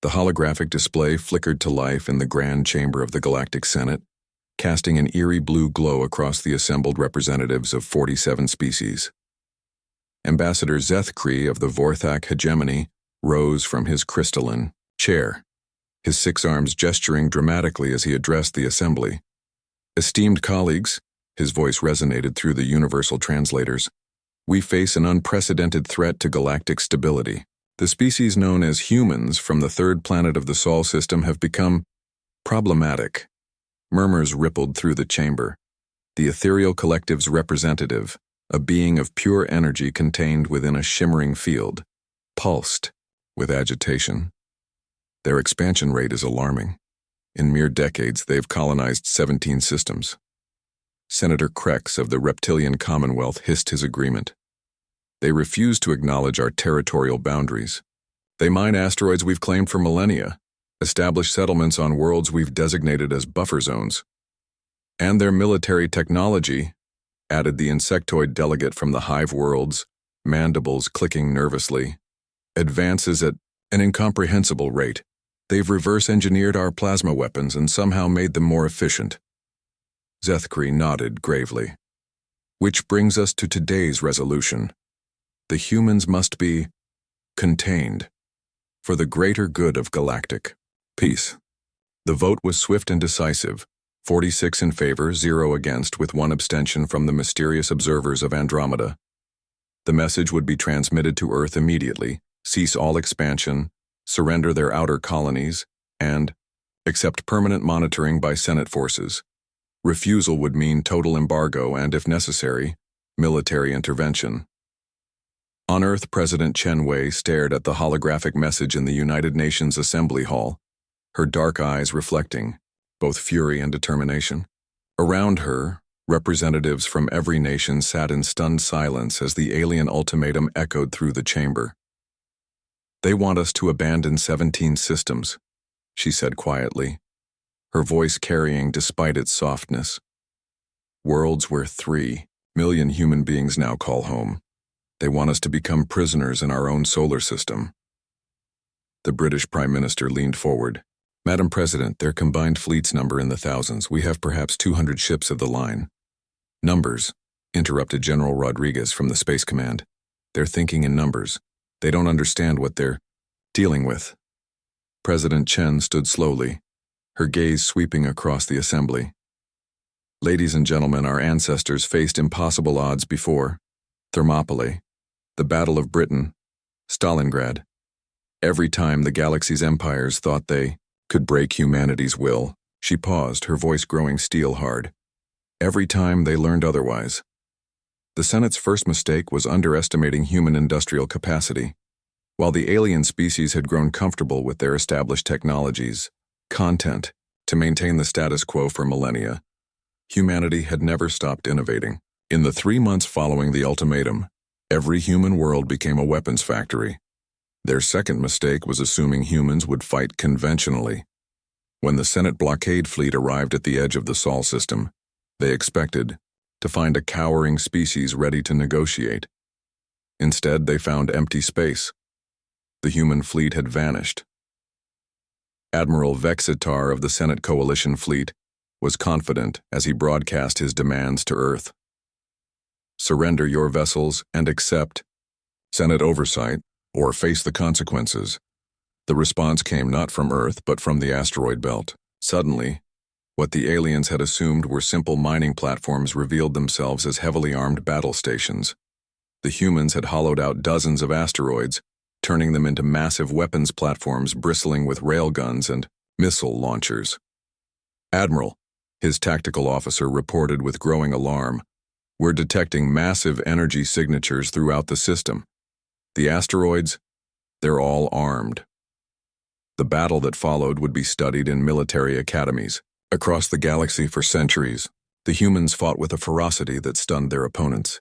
The holographic display flickered to life in the grand chamber of the Galactic Senate, casting an eerie blue glow across the assembled representatives of 47 species. Ambassador Zethkri of the Vorthak hegemony rose from his crystalline chair, his 6 arms gesturing dramatically as he addressed the assembly. "Esteemed colleagues," his voice resonated through the universal translators, "we face an unprecedented threat to galactic stability. The species known as humans from the 3rd planet of the Sol system have become problematic." Murmurs rippled through the chamber. The ethereal collective's representative, a being of pure energy contained within a shimmering field, pulsed with agitation. "Their expansion rate is alarming. In mere decades, they've colonized 17 systems." Senator Krex of the Reptilian Commonwealth hissed his agreement. "They refuse to acknowledge our territorial boundaries. They mine asteroids we've claimed for millennia, establish settlements on worlds we've designated as buffer zones. And their military technology," added the insectoid delegate from the hive worlds, mandibles clicking nervously, "advances at an incomprehensible rate. They've reverse-engineered our plasma weapons and somehow made them more efficient." Zethkri nodded gravely. "Which brings us to today's resolution. The humans must be contained for the greater good of galactic peace." The vote was swift and decisive, 46 in favor, 0 against, with 1 abstention from the mysterious observers of Andromeda. The message would be transmitted to Earth immediately: cease all expansion, surrender their outer colonies, and accept permanent monitoring by Senate forces. Refusal would mean total embargo and, if necessary, military intervention. On Earth, President Chen Wei stared at the holographic message in the United Nations Assembly Hall, her dark eyes reflecting both fury and determination. Around her, representatives from every nation sat in stunned silence as the alien ultimatum echoed through the chamber. "They want us to abandon 17 systems," she said quietly, her voice carrying despite its softness. "Worlds where 3 million human beings now call home. They want us to become prisoners in our own solar system." The British Prime Minister leaned forward. "Madam President, their combined fleets number in the thousands. We have perhaps 200 ships of the line." "Numbers," interrupted General Rodriguez from the Space Command. "They're thinking in numbers. They don't understand what they're dealing with." President Chen stood slowly, her gaze sweeping across the assembly. "Ladies and gentlemen, our ancestors faced impossible odds before. Thermopylae, the Battle of Britain, Stalingrad. Every time the galaxy's empires thought they could break humanity's will." She paused, her voice growing steel-hard. "Every time they learned otherwise. The Senate's first mistake was underestimating human industrial capacity. While the alien species had grown comfortable with their established technologies, content, to maintain the status quo for millennia, humanity had never stopped innovating. In the 3 months following the ultimatum, every human world became a weapons factory. Their second mistake was assuming humans would fight conventionally. When the Senate blockade fleet arrived at the edge of the Sol system, they expected to find a cowering species ready to negotiate. Instead, they found empty space. The human fleet had vanished. Admiral Vexitar of the Senate Coalition Fleet was confident as he broadcast his demands to Earth. "Surrender your vessels and accept Senate oversight, or face the consequences." The response came not from Earth, but from the asteroid belt. Suddenly, what the aliens had assumed were simple mining platforms revealed themselves as heavily armed battle stations. The humans had hollowed out dozens of asteroids, turning them into massive weapons platforms bristling with railguns and missile launchers. "Admiral," his tactical officer reported with growing alarm, "we're detecting massive energy signatures throughout the system. The asteroids, they're all armed." The battle that followed would be studied in military academies. Across the galaxy for centuries, the humans fought with a ferocity that stunned their opponents.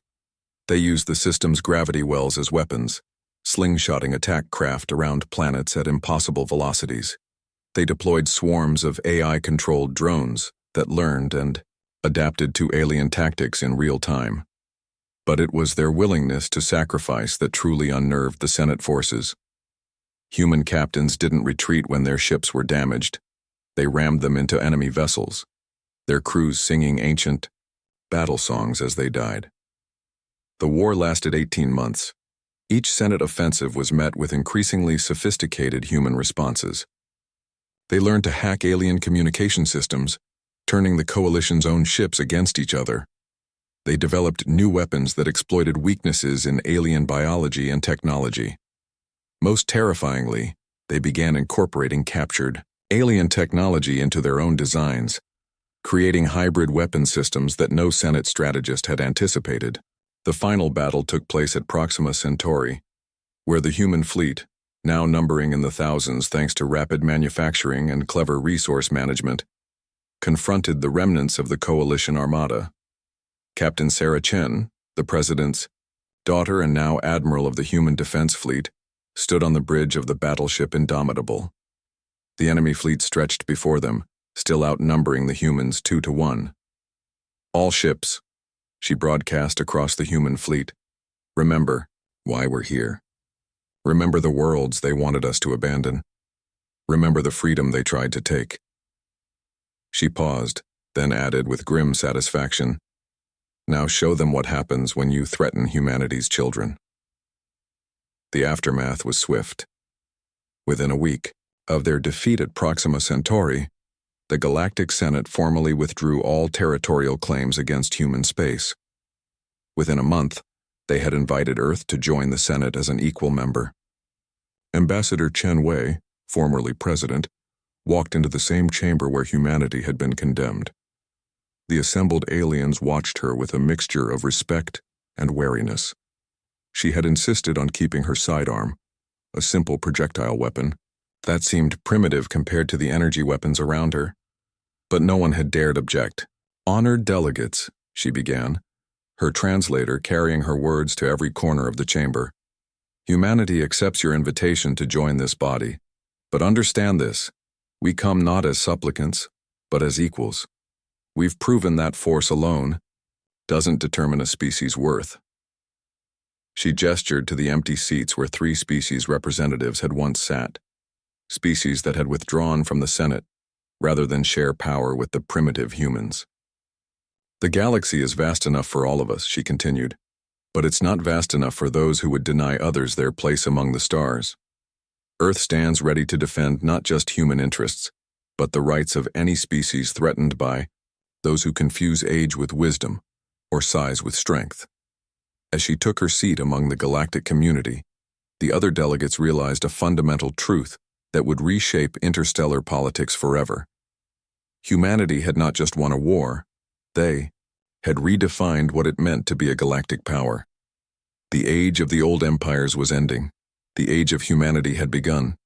They used the system's gravity wells as weapons, slingshotting attack craft around planets at impossible velocities. They deployed swarms of AI-controlled drones that learned and adapted to alien tactics in real time. But it was their willingness to sacrifice that truly unnerved the Senate forces. Human captains didn't retreat when their ships were damaged. They rammed them into enemy vessels, their crews singing ancient battle songs as they died. The war lasted 18 months. Each Senate offensive was met with increasingly sophisticated human responses. They learned to hack alien communication systems, turning the coalition's own ships against each other. They developed new weapons that exploited weaknesses in alien biology and technology. Most terrifyingly, they began incorporating captured alien technology into their own designs, creating hybrid weapon systems that no Senate strategist had anticipated. The final battle took place at Proxima Centauri, where the human fleet, now numbering in the thousands thanks to rapid manufacturing and clever resource management, confronted the remnants of the coalition armada. Captain Sarah Chen, the president's daughter and now admiral of the Human Defense Fleet, stood on the bridge of the battleship Indomitable. The enemy fleet stretched before them, still outnumbering the humans 2-1. "All ships," she broadcast across the human fleet, "remember why we're here. Remember the worlds they wanted us to abandon. Remember the freedom they tried to take." She paused, then added with grim satisfaction, "Now show them what happens when you threaten humanity's children." The aftermath was swift. Within a week of their defeat at Proxima Centauri, the Galactic Senate formally withdrew all territorial claims against human space. Within a month, they had invited Earth to join the Senate as an equal member. Ambassador Chen Wei, formerly president, walked into the same chamber where humanity had been condemned. The assembled aliens watched her with a mixture of respect and wariness. She had insisted on keeping her sidearm, a simple projectile weapon. That seemed primitive compared to the energy weapons around her. But no one had dared object. "Honored delegates," she began, her translator carrying her words to every corner of the chamber. "Humanity accepts your invitation to join this body. But understand this, we come not as supplicants, but as equals. We've proven that force alone doesn't determine a species' worth." She gestured to the empty seats where 3 species representatives had once sat, species that had withdrawn from the Senate rather than share power with the primitive humans. "The galaxy is vast enough for all of us," she continued, "but it's not vast enough for those who would deny others their place among the stars. Earth stands ready to defend not just human interests, but the rights of any species threatened by those who confuse age with wisdom or size with strength." As she took her seat among the galactic community, the other delegates realized a fundamental truth that would reshape interstellar politics forever. Humanity had not just won a war, they had redefined what it meant to be a galactic power. The age of the old empires was ending. The age of humanity had begun.